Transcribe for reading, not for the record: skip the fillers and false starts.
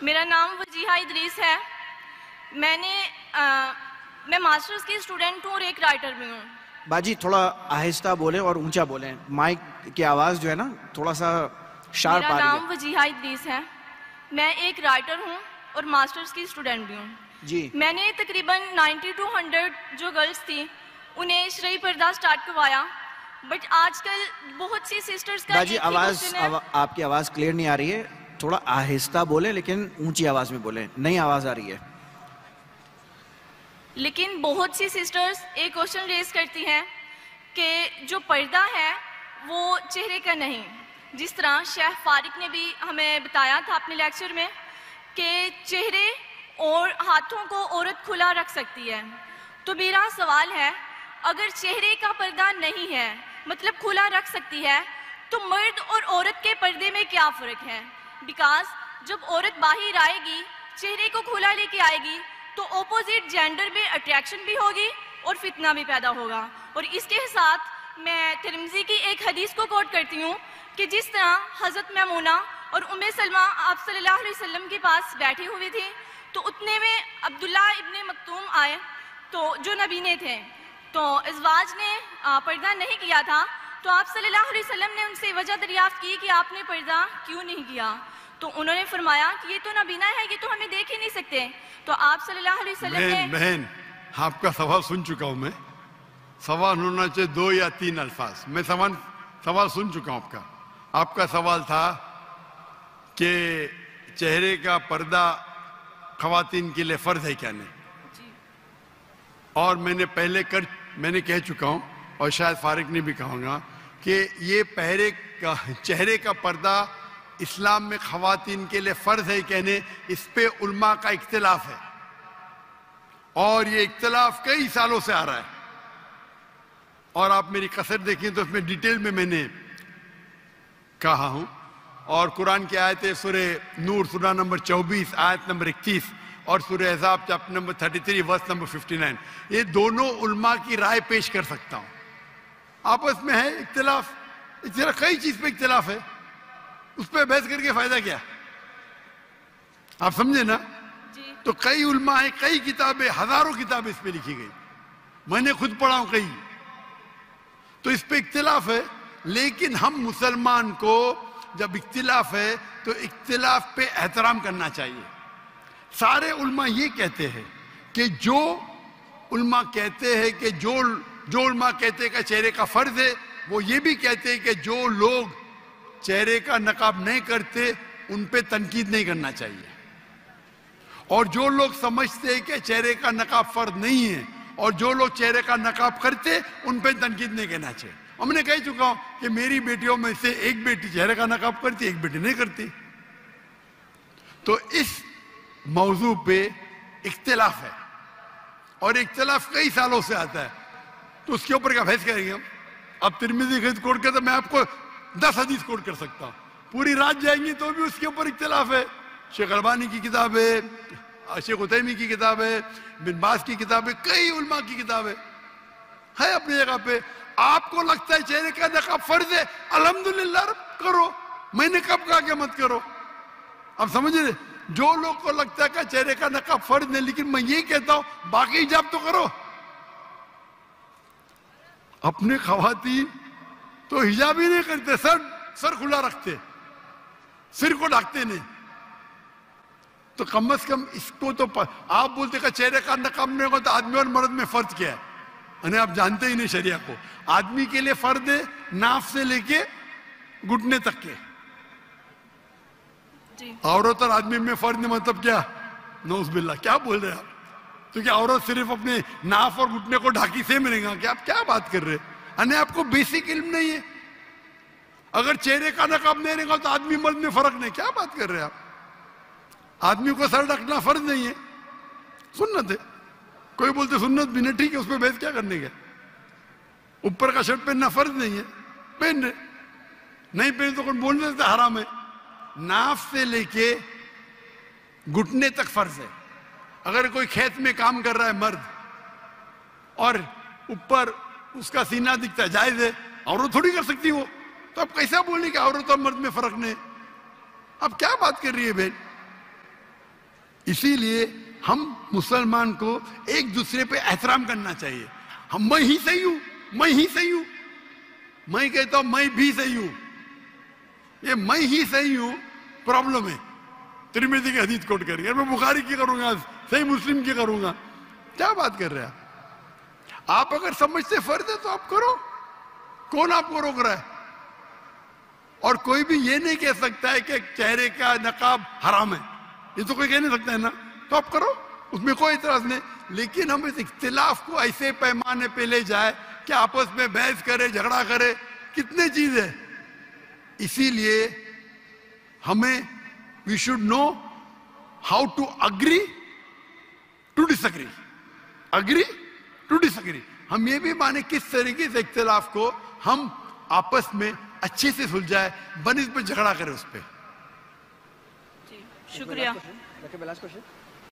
میرا نام وجیحہ ادریس ہے. میں ماسٹرز کی اسٹوڈنٹ ہوں اور ایک رائٹر بھی ہوں. باجی تھوڑا آہستہ بولیں اور اونچا بولیں, مائک کی آواز جو ہے نا تھوڑا سا شارپ آ رہی ہے. میرا نام وجیحہ ادریس ہے. میں ایک رائٹر ہوں اور ماسٹرز کی اسٹوڈنٹ بھی ہوں. جی میں نے تقریباً 90 to 100 جو گرلس تھی انہیں شرعی پردہ سٹارٹ کروایا, بٹ آج کل بہت سی سسٹرز کا باجی آواز آپ کی آواز کلیئر نہیں آ رہی ہے, تھوڑا آہستہ بولیں لیکن اونچی آواز میں بولیں, نئی آواز آ رہی ہے. لیکن بہت سی سسٹرز ایک کوشچن ریز کرتی ہیں کہ جو پردہ ہے وہ چہرے کا نہیں. جس طرح شیخ فارق نے بھی ہمیں بتایا تھا اپنے لیکچر میں کہ چہرے اور ہاتھوں کو عورت کھلا رکھ سکتی ہے. تو میرا سوال ہے, اگر چہرے کا پردہ نہیں ہے مطلب کھلا رکھ سکتی ہے, تو مرد اور عورت کے پردے میں کیا فرق ہے؟ بیکاز جب عورت باہر آئے گی, چہرے کو کھلا لے کے آئے گی, تو اپوزٹ جینڈر میں اٹریکشن بھی ہوگی اور فتنہ بھی پیدا ہوگا. اور اس کے ساتھ میں ترمذی کی ایک حدیث کو کوٹ کرتی ہوں کہ جس طرح حضرت میمونہ اور ام سلمہ آپ صلی اللہ علیہ وسلم کے پاس بیٹھی ہوئی تھی, تو اتنے میں عبداللہ ابن مکتوم آئے تو جو نبینے تھے, تو ازواج نے پردہ نہیں کیا تھا, تو آپ صلی اللہ علیہ وسلم نے ان سے وجہ دریافت کی کہ آپ نے پردہ کیوں نہیں کیا؟ تو انہوں نے فرمایا کہ یہ تو نبینہ ہے, یہ تو ہمیں دیکھ ہی نہیں سکتے. تو آپ صلی اللہ علیہ وسلم نے بہن آپ کا سوال سن چکا ہوں میں. سوال ہونا چاہیے 2 یا 3 الفاظ. میں سوال سن چکا ہوں آپ کا. آپ کا سوال تھا کہ چہرے کا پردہ خواتین کے لیے فرض ہے کیا نہیں, اور میں نے کہہ چکا ہوں اور شاید فارق نے بھی کہوں گا کہ یہ چہرے کا پردہ اسلام میں خواتین کے لیے فرض ہے کہنے, اس پہ علماء کا اختلاف ہے, اور یہ اختلاف کئی سالوں سے آ رہا ہے. اور آپ میری قصر دیکھیں تو اس میں ڈیٹیل میں نے کہا ہوں. اور قرآن کی آیتیں سورہ نور سورہ نمبر 24 آیت نمبر 31 اور سورہ احزاب چیپٹر نمبر 33 ورس نمبر 59, یہ دونوں علماء کی رائے پیش کر سکتا ہوں. آپس میں ہے اختلاف, کئی چیز پہ اختلاف ہے, اس پہ بحث کر کے فائدہ کیا؟ آپ سمجھے نا؟ تو کئی علماء ہیں, کئی کتابیں, ہزاروں کتابیں اس پہ لکھی گئی, میں نے خود پڑھا ہوں کئی. تو اس پہ اختلاف ہے, لیکن ہم مسلمان کو جب اختلاف ہے تو اختلاف پہ احترام کرنا چاہیے. سارے علماء یہ کہتے ہیں کہ جو علماء کہتے ہیں کہ جو علماء کہتے ہیں کہ چہرے کا فرض ہے, وہ یہ بھی کہتے ہیں کہ جو لوگ چہرے کا نقاب نہیں کرتے ان پہ تنقید نہیں کرنا چاہیے, اور جو لوگ سمجھتے ہیں کہ چہرے کا نقاب فرض نہیں ہے اور جو لوگ چہرے کا نقاب کرتے ان پہ تنقید نہیں کرنا چاہیے. اور میں نے کہہ چکا ہوں کہ میری بیٹیوں میں سے ایک بیٹی چہرے کا نقاب کرتی, ایک بیٹی نہیں کرتی. تو اس موضوع پہ اختلاف ہے, اور اختلاف کئی سالوں سے آتا ہے, تو اس کے اوپر کیا بحث کریں گے ہم؟ اب ترمذی حدیث کوٹ کرتے میں آپ کو 10 حدیث کوٹ کر سکتا ہوں, پوری رات جائیں گی تو بھی اس کے اوپر اختلاف ہے. شیخ البانی کی کتاب ہے, شیخ عثیمین کی کتاب ہے, بن باز کی کتاب ہے, کئی علماء کی کتاب ہے اپنی جگہ پہ. آپ کو لگتا ہے چہرے کا نقاب فرض ہے, الحمدللہ کرو, میں نے کب کہا کہ مت کرو؟ اب سمجھ رہے, جو لوگ کو لگتا ہے کہ چہرے کا نقاب فرض نہیں, لیکن میں یہ کہتا ہوں باقی حجاب تو کرو. اپنے خواتین تو حجاب ہی نہیں کرتے, سر کھلا رکھتے, سر کو ڈھکتے نہیں. تو کم از کم اس کو تو آپ بولتے کہ چہرے کا نقاب نہیں ہوگا تو آدمی اور مرد میں فرض کیا ہے؟ آپ جانتے ہی نہیں شریعہ کو. آدمی کے لیے فرض ہے ناف سے لے کے گھٹنے تک کے, عورت اور آدمی میں فرض نہیں. مطلب کیا؟ نعوذ باللہ, کیا بول رہے ہیں آپ؟ تو کیا عورت صرف اپنے ناف اور گھٹنے کو ڈھاکی سے ملے گا؟ کیا آپ کیا بات کر رہے ہیں؟ آپ کو بیسک علم نہیں ہے. اگر چہرے کا نقاب نہیں رہے گا تو آدمی مرد میں فرق نہیں, کیا بات کر رہے ہیں آپ؟ آدمی کو سر ڈھکنا فرض نہیں ہے, سنت ہے. کوئی بولتے سنت بھی نہیں, ٹھیک ہے, اس پہ بحث کیا کرنے کا؟ اوپر کا شرٹ پہننا فرض نہیں ہے, پہن رہے, نہیں پہن تو کوئی بولنے سے حرام ہے. ناف سے لے کے گھٹنے تک فرض ہے. اگر کوئی کھیت میں کام کر رہا ہے مرد اور اوپر اس کا سینہ دکھتا ہے, جائز ہے, عورت تھوڑی کر سکتی وہ. تو اب کیسا بولنے کہ عورت اور مرد میں فرق نہیں؟ اب کیا بات کر رہی ہے بہن؟ اسی لیے ہم مسلمان کو ایک دوسرے پہ احترام کرنا چاہیے. ہم میں ہی صحیح ہوں، میں ہی صحیح ہوں، میں کہتا ہوں میں بھی صحیح ہوں. یہ میں ہی صحیح ہوں پرابلم ہے. ترمذی کی حدیث کوٹ کر کے میں بخاری کی کروں گا، صحیح مسلم کی کروں گا. کیا بات کر رہے ہیں آپ؟ اگر سمجھتے فرض ہے تو آپ کرو، کون آپ کو روک رہا ہے؟ اور کوئی بھی یہ نہیں کہہ سکتا ہے کہ چہرے کا نقاب حرام ہے، یہ تو کوئی کہہ نہیں سکتا ہے نا. تو آپ کرو، اس میں کوئی اعتراض نہیں. لیکن ہم اس اختلاف کو ایسے پیمانے پہ لے جائے کہ آپس میں بحث کرے، جھگڑا کرے، کتنے چیز ہے. اسی لیے ہمیں we should know how to agree to disagree. Agree to disagree. ہم یہ بھی مانے کس طریقے سے اختلاف کو ہم آپس میں اچھے سے سلجھائے، بنسبت جھگڑا کرے اس پہ. شکریہ.